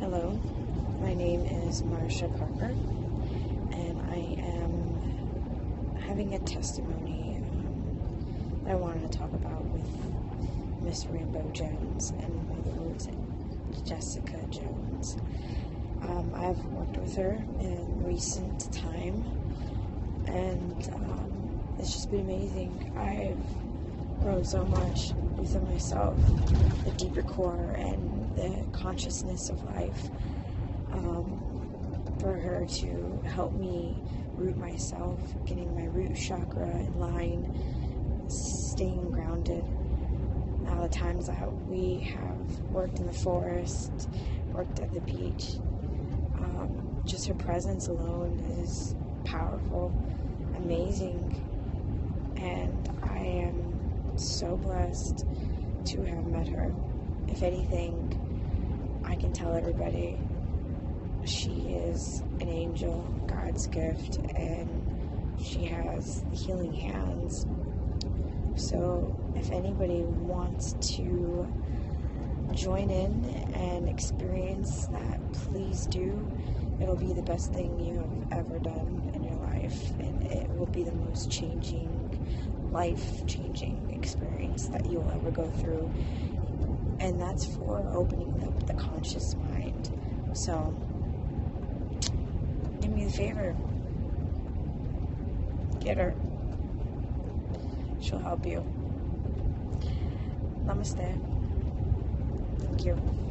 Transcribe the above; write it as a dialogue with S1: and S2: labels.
S1: Hello, my name is Marsha Parker, and I am having a testimony that I wanted to talk about with Miss Rainbow Jones, and in other words, Jessica Jones. I've worked with her in recent time, and it's just been amazing. I've grown so much within myself, the deeper core and the consciousness of life, for her to help me root myself, getting my root chakra in line, staying grounded. Now the times that we have worked in the forest, worked at the beach, just her presence alone is powerful, amazing, and I am so blessed to have met her. If anything, I can tell everybody she is an angel, God's gift, and she has healing hands. So if anybody wants to join in and experience that, please do. It'll be the best thing you have ever done in your life, and it will be the most life-changing experience that you'll ever go through. And that's for opening up the conscious mind. So, do me the favor. Get her. She'll help you. Namaste. Thank you.